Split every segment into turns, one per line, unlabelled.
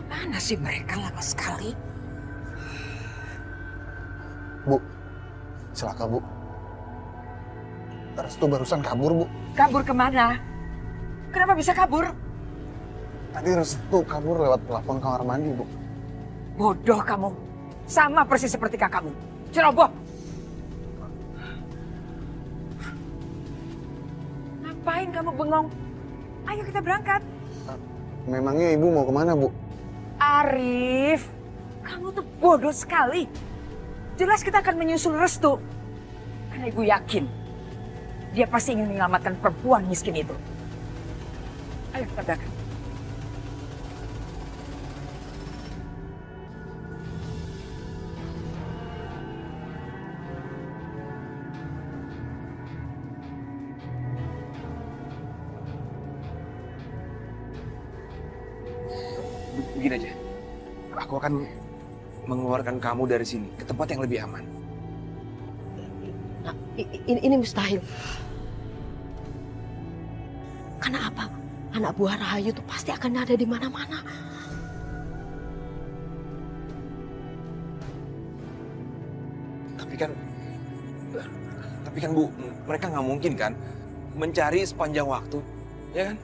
Mana sih mereka lama sekali?
Bu, celaka Bu. Restu barusan kabur Bu.
Kabur kemana? Kenapa bisa kabur?
Tadi Restu kabur lewat plafon kamar mandi Bu.
Bodoh kamu. Sama persis seperti kakakmu. Ceroboh. Ngapain kamu bengong? Ayo kita berangkat.
Memangnya Ibu mau kemana Bu?
Arif, kamu tuh bodoh sekali. Jelas kita akan menyusul Restu. Karena ibu yakin dia pasti ingin menyelamatkan perempuan miskin itu. Ayo kita berangkat.
Begini aja, aku akan mengeluarkan kamu dari sini ke tempat yang lebih aman.
Nah, ini mustahil. Karena apa? Anak buah Rahayu itu pasti akan ada di mana-mana.
Tapi kan Bu, mereka nggak mungkin kan mencari sepanjang waktu, ya kan?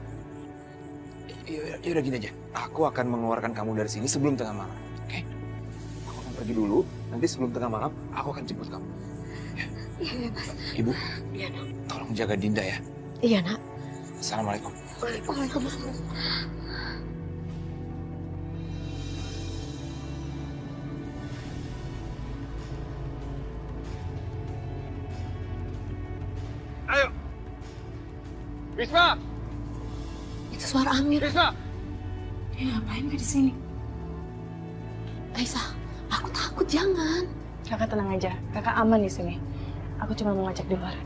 Ya udah gini aja, aku akan mengeluarkan kamu dari sini sebelum tengah malam, oke? Aku akan pergi dulu, nanti sebelum tengah malam aku akan jemput kamu. Ya.
Iya, Mas.
Ibu,
Iya, Nak.
tolong jaga Dinda ya.
Iya, Nak.
Assalamualaikum.
Waalaikumsalam.
Ayo. Bisma,
Itu suara Amir.
Bisma.
Dia ngapain gak di sini?
Aisyah, aku takut, jangan.
Kakak tenang aja, kakak aman di sini. Aku cuma mau ngajak di luar.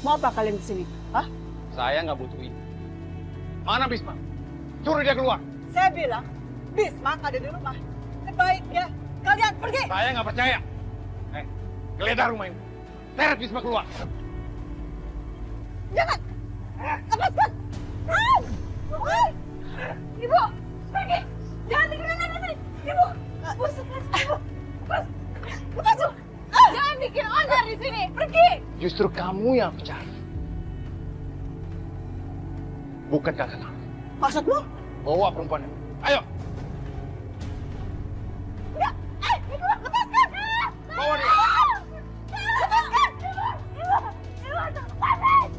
Mau apa kalian di sini? Hah?
Saya nggak butuh ini. Mana Bisma? Suruh dia keluar.
Saya bilang, Bisma ada di rumah. Sebaiknya kalian pergi.
Saya nggak percaya. Geledah rumah ini. Seret Bisma keluar.
Jangan! Lepaskan! Ibu! Pergi! Jangan tinggalin anak sini! Ibu! Ibu! Lepas! Jangan bikin onar di sini! Pergi!
Justru kamu yang aku cari. Bukan kakak kamu.
Maksudmu?
Bawa perempuan ini. Ayo.
Enggak! Ibu! Lepaskan!
Bawa dia.
Lepaskan! Ibu! Lepaskan!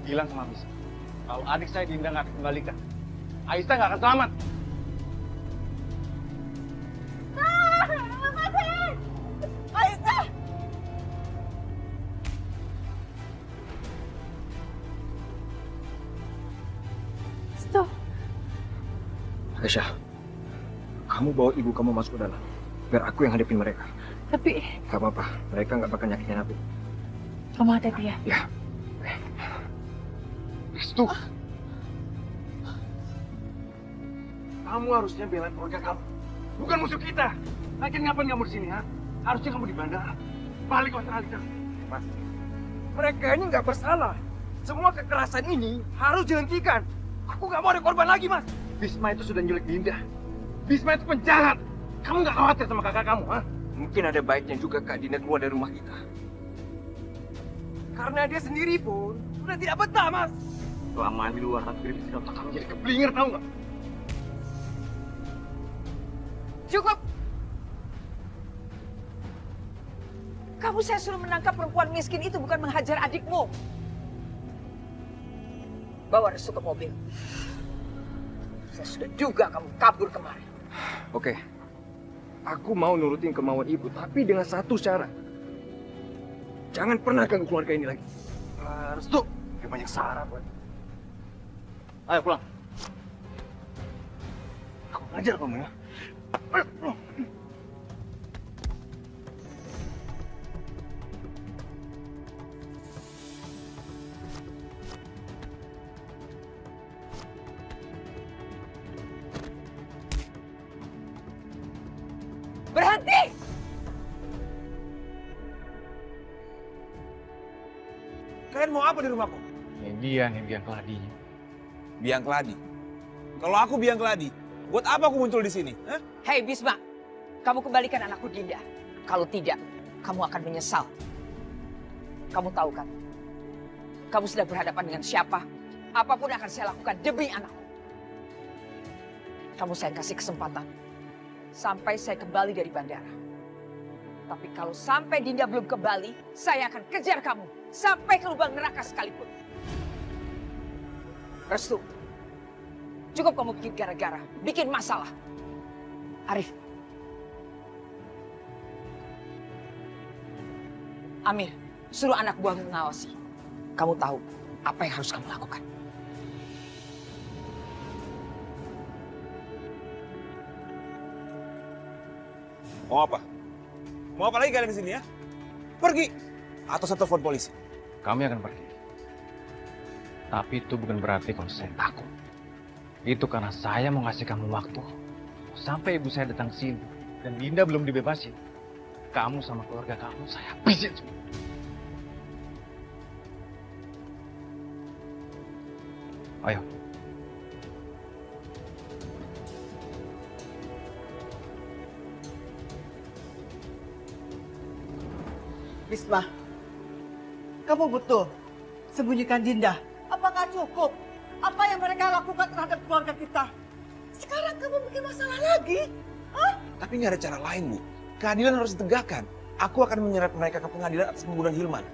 Bilang sama Bisma. Kalau adik saya Dinda nggak dikembalikan, Aisyah nggak akan selamat.
Lepasin! Aisyah!
Stop.
Aisyah, kamu bawa ibu kamu masuk ke dalam. Biar aku yang hadapin mereka.
Tapi
Gak apa-apa, mereka nggak bakal nyakitin aku.
kamu ada dia.
Ya.
Restu. Kamu harusnya bela keluarga kamu. Bukan musuh kita. Lagian ngapain kamu di sini, ha? Harusnya kamu di bandara. Balik ke Australia.
Mas, mereka ini nggak bersalah. Semua kekerasan ini harus dihentikan. Aku nggak mau ada korban lagi, Mas.
Bisma itu sudah nyulik Dinda. Bisma itu penjahat. Kamu nggak khawatir sama kakak kamu, ha?
Mungkin ada baiknya juga Kak Dina keluar dari rumah kita. Karena dia sendiri pun sudah tidak betah, Mas.
Kelamaan di luar negeri bikin otak kamu jadi keblinger, tahu nggak?
Cukup! Kamu saya suruh menangkap perempuan miskin itu, bukan menghajar adikmu. Bawa Restu ke mobil. Saya sudah duga kamu kabur kemarin.
Oke, aku mau nurutin kemauan ibu, tapi dengan satu syarat. Jangan pernah ganggu keluarga ini lagi.
Restu, dia banyak syarat, buat. Ayo pulang. Aku ngajar kamu ya. Ayo pulang.
Berhenti!
Kalian mau apa di rumahku?
Ini dia yang keladinya.
Biang keladi. Kalau aku biang keladi, buat apa aku muncul di sini? Hah?
Hei Bisma, kamu kembalikan anakku Dinda. Kalau tidak, kamu akan menyesal. Kamu tahu kan, kamu sudah berhadapan dengan siapa? Apapun akan saya lakukan demi anakku. Kamu saya kasih kesempatan sampai saya kembali dari bandara. Tapi kalau sampai Dinda belum kembali, saya akan kejar kamu sampai ke lubang neraka sekalipun. Restu, cukup kamu bikin gara-gara, bikin masalah. Arif, Amir, suruh anak buahmu mengawasi. Kamu tahu apa yang harus kamu lakukan.
Mau apa? Mau apa lagi kalian di sini ya? Pergi! Atau saya telepon polisi.
Kami akan pergi. Tapi itu bukan berarti kalau saya takut. Itu karena saya mau ngasih kamu waktu. Sampai ibu saya datang sini. Dan Dinda belum dibebasin. Kamu sama keluarga kamu saya habisin semua. Ayo.
Bisma, kamu betul sembunyikan Dinda. Apakah cukup apa yang mereka lakukan terhadap keluarga kita? Sekarang kamu bikin masalah lagi?
Tapi nggak ada cara lain, Bu. Keadilan harus ditegakkan. Aku akan menyeret mereka ke pengadilan atas pembunuhan Hilman.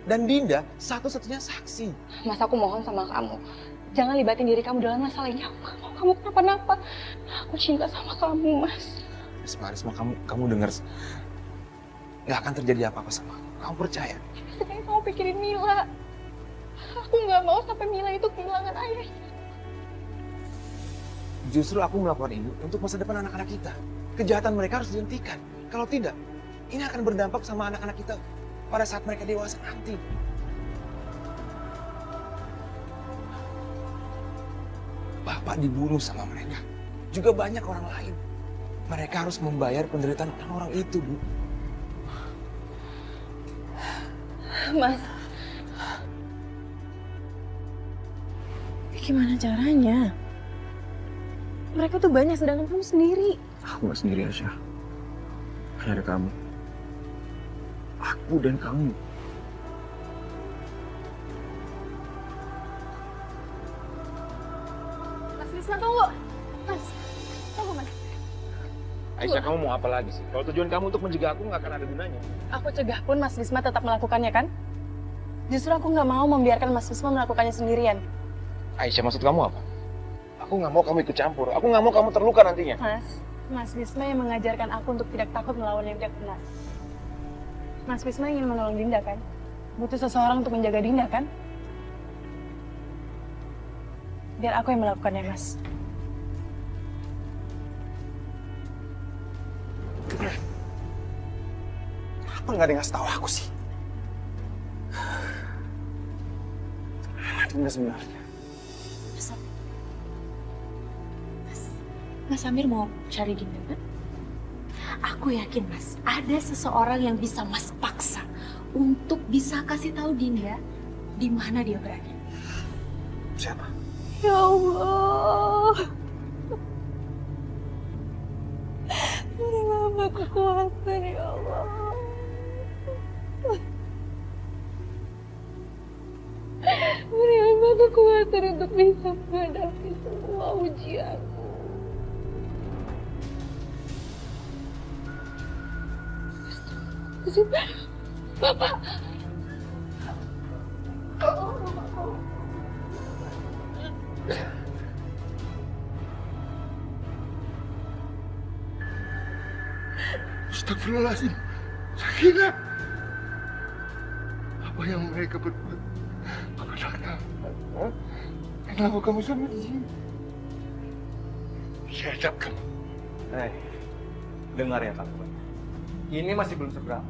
Dan Dinda satu-satunya saksi.
Mas, aku mohon sama kamu. Jangan libatin diri kamu dalam masalah ini. Aku gak mau kamu kenapa-napa. Aku cinta sama kamu, Mas.
Risma, kamu dengar. Nggak akan terjadi apa-apa sama aku. Kamu percaya?
Sekarang kamu pikirin Mila. Aku gak mau sampai Mila itu kehilangan ayahnya.
Justru aku melakukan ini untuk masa depan anak-anak kita. Kejahatan mereka harus dihentikan. Kalau tidak, ini akan berdampak sama anak-anak kita pada saat mereka dewasa nanti. Bapak dibunuh sama mereka. Juga banyak orang lain. Mereka harus membayar penderitaan orang-orang itu, Bu.
Mas, gimana caranya? Mereka tuh banyak, sedangkan kamu sendiri.
Aku gak sendiri, Aisyah. Hanya ada kamu. Aku dan kamu.
Mas Wisma, tunggu. Mas, tunggu, Mas.
Aisyah, kamu mau apa lagi sih? Kalau tujuan kamu untuk mencegah aku nggak akan ada gunanya.
Aku cegah pun Mas Wisma tetap melakukannya, kan? Justru aku nggak mau membiarkan Mas Wisma melakukannya sendirian.
Aisyah, maksud kamu apa? Aku nggak mau kamu ikut campur. Aku nggak mau kamu terluka nantinya.
Mas Wisma yang mengajarkan aku untuk tidak takut melawan yang tidak benar. Mas Wisma ingin menolong Dinda, kan? Butuh seseorang untuk menjaga Dinda, kan? Biar aku yang melakukannya, Mas.
Apa nggak ada yang ngasih tahu aku sih? Dinda sebenarnya.
Mas Amir mau cari Dinda, kan? Aku yakin, Mas, ada seseorang yang bisa Mas paksa untuk bisa kasih tahu Dinda di mana dia berada.
Siapa?
Ya Allah. Beri Mama kekuatan, ya Allah. Beri Mama kekuatan untuk bisa menghadapi semua ujian. Bapak.
Astagfirullahaladzim. Sakina. Apa yang mereka berbuat kepada kamu? Kenapa kamu sampai di sini? Saya hadapkan.
Hei, dengar ya kamu. Ini masih belum seberapa.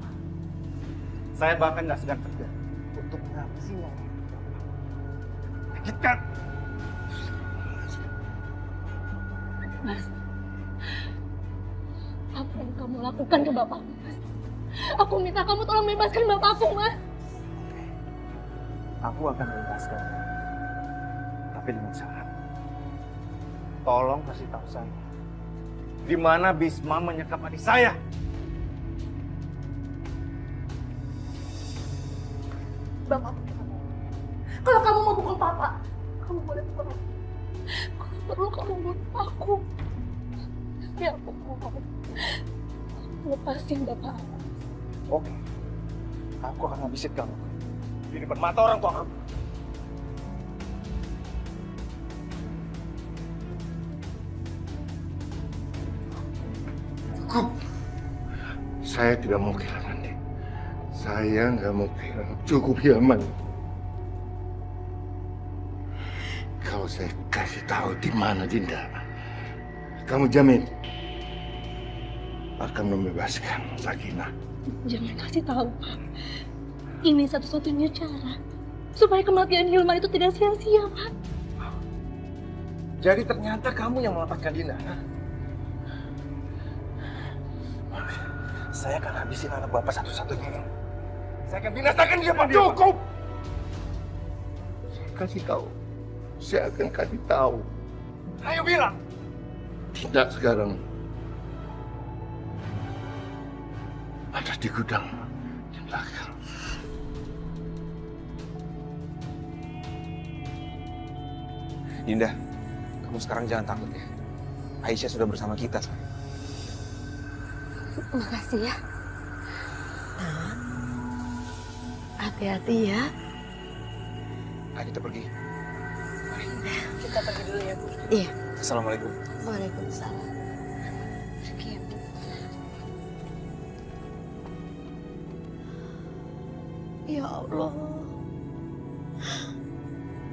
Saya bahkan nggak sedang tegar untuk menghabisi nyawa. Sakitkan.
Mas, apa yang kamu lakukan ke bapakku, Mas? Aku minta kamu tolong bebaskan bapakku, Mas.
Aku akan membebaskan. Tapi dengan syarat. Tolong kasih tahu saya. Di mana Bisma menyekap adik saya?
Bapak, kalau kamu mau pukul papa, kamu boleh pukul aku. Kalau perlu kamu bunuh aku. Ya aku mau. Lepasin bapak aku.
Oke. Aku akan habisin kamu. Di depan mata orang tua kamu.
Cukup. Saya tidak mau kehilangan dia. Saya nggak mau kehilangan. Cukup Hilman. Kalau saya kasih tahu di mana Dinda, kamu jamin akan membebaskan Sakinah.
Jangan kasih tahu, Pak. Ini satu-satunya cara supaya kematian Hilma itu tidak sia-sia, Pak.
Jadi ternyata kamu yang melepaskan Dinda. Saya akan habisin anak bapak satu-satunya ini. Saya akan binasakan dia, Pak.
Cukup. Saya kasih tahu. Saya akan kasih tahu.
Ayo bilang.
Dinda sekarang ada di gudang di belakang.
Dinda, kamu sekarang jangan takut ya. Aisyah sudah bersama kita sekarang.
Makasih ya. Nah, hati-hati ya.
Ayo kita pergi. Mari.
Kita pergi dulu ya, Bu.
Iya.
Assalamualaikum.
Waalaikumsalam. Pergi ya, Bu. Ya Allah.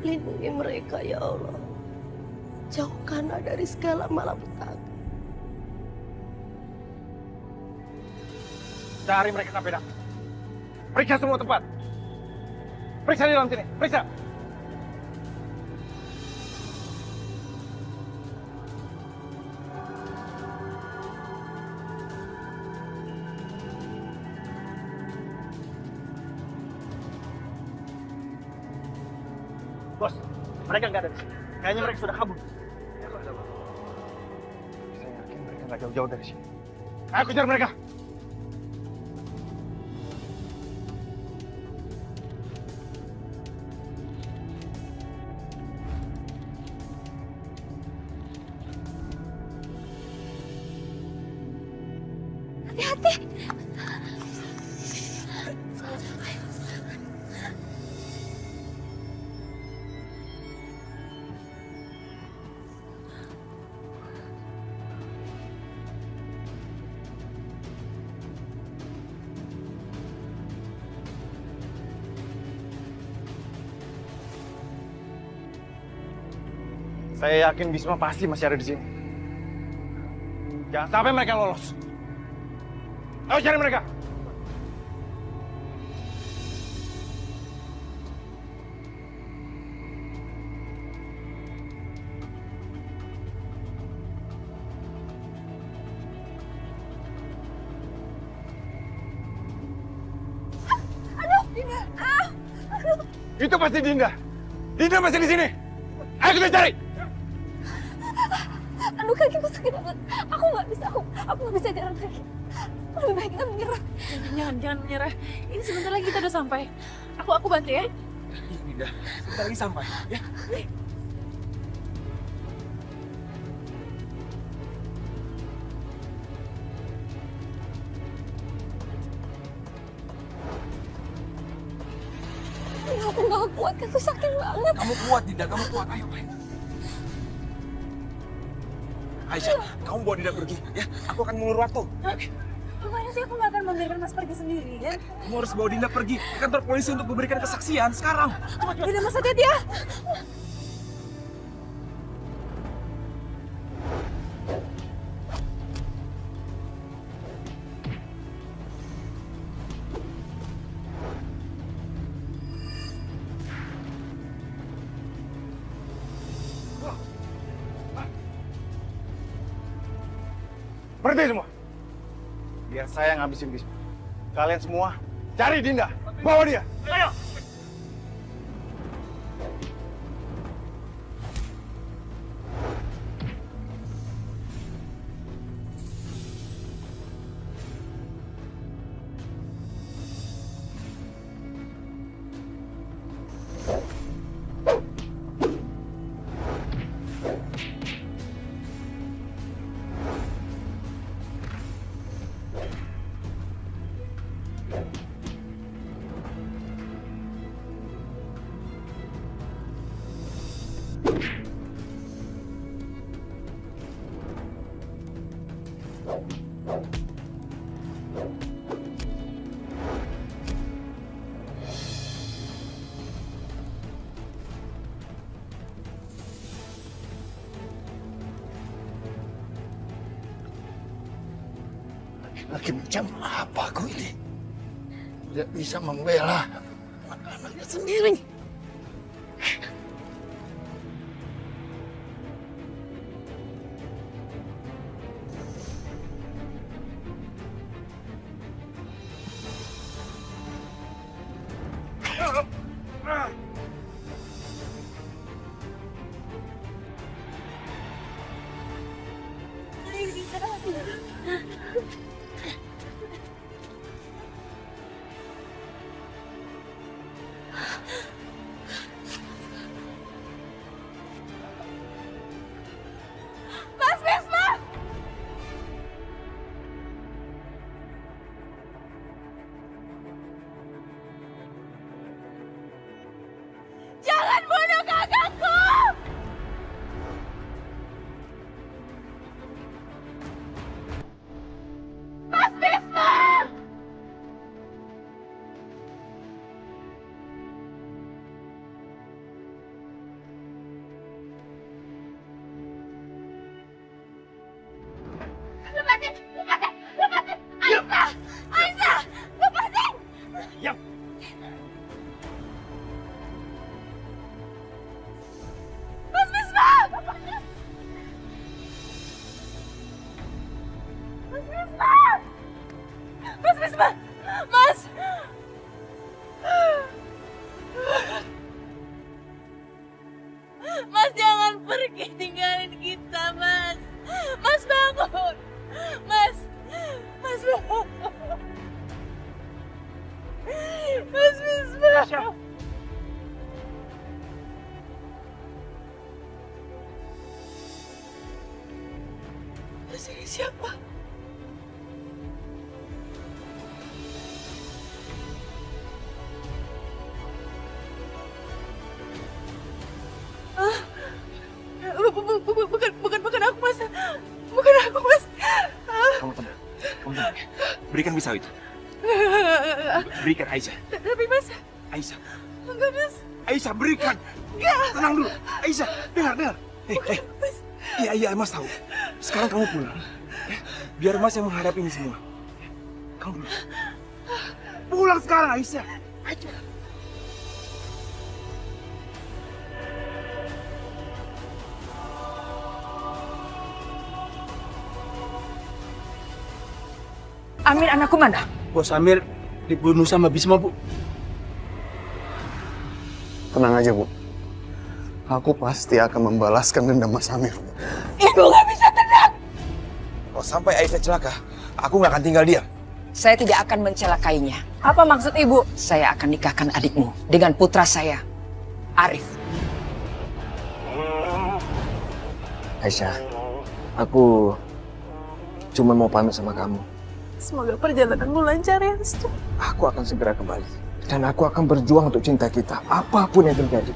Lindungi mereka ya Allah. Jauhkanlah dari segala malapetaka.
Cari mereka sampai dapat. Periksa semua tempat. Periksa di dalam sini. Periksa. Bos, mereka nggak ada di sini. Kayaknya mereka sudah kabur. Saya yakin mereka nggak jauh-jauh dari sini. Ayo kejar mereka.
Hati-hati.
Saya yakin Bisma pasti masih ada di sini. Jangan sampai mereka lolos. Ayo cari mereka. Itu pasti Dinda. Dinda masih di sini. Ayo kita cari.
Aduh, kakiku sakit banget. Aku nggak bisa jalan lagi. Lebih baik kita menyerah.
Jangan menyerah. Ini sebentar lagi kita udah sampai. Aku bantu ya.
Iya, Dinda. Kita lagi sampai. Ya.
Aku nggak kuat, kakiku sakit banget.
Kamu kuat, Dinda. Kamu kuat. Ayo, ayo. Aisyah, kamu bawa Dinda pergi. Ya, aku akan mengulur waktu.
Gimana sih, aku nggak akan membiarkan Mas pergi sendiri ya?
Kamu harus bawa Dinda pergi ke kantor polisi untuk memberikan kesaksian sekarang.
Dinda, Mas hati-hati ya.
Berhenti semua. Biar saya ngabisin Bisma. Kalian semua cari Dinda. Bawa dia. Ayo.
Laki macam apa aku ini? Tidak bisa membela anak-anaknya sendiri.
Mas Wisma! Jangan bunuh kakakku! Mas Wisma! Lepasin! Lepasin! Lepasin! Aisyah! Aisyah! Lepasin!
Diam!
Mas Wisma! Mas Wisma! Mas Wisma! Mas! Mas jangan pergi tinggalin kita, Mas. Mas bangun. Mas. Mas bangun. Mas Wisma. Mas ini siapa? Bukan aku, Mas. Bukan aku, Mas.
Kamu tenang. Kamu tenang. Berikan pisau itu. Berikan Aisyah.
Tapi, Mas.
Aisyah.
Enggak, Mas.
Aisyah, berikan.
Enggak.
Tenang dulu. Aisyah, dengar. Iya, Mas tahu. Sekarang kamu pulang. Biar Mas yang menghadapi ini semua. Kamu dulu. Pulang sekarang, Aisyah. Ayo.
Amir anakku mana?
Bos Amir dibunuh sama Bisma, Bu.
Tenang aja, Bu. Aku pasti akan membalaskan dendam Mas Amir.
Ibu gak bisa tenang.
Kalau sampai Aisyah celaka, aku nggak akan tinggal diam.
Saya tidak akan mencelakainya.
Apa maksud ibu?
Saya akan nikahkan adikmu dengan putra saya, Arif.
Aisyah, aku cuma mau pamit sama kamu.
Semoga perjalananmu lancar ya, Restu.
Aku akan segera kembali. Dan aku akan berjuang untuk cinta kita, apapun yang terjadi.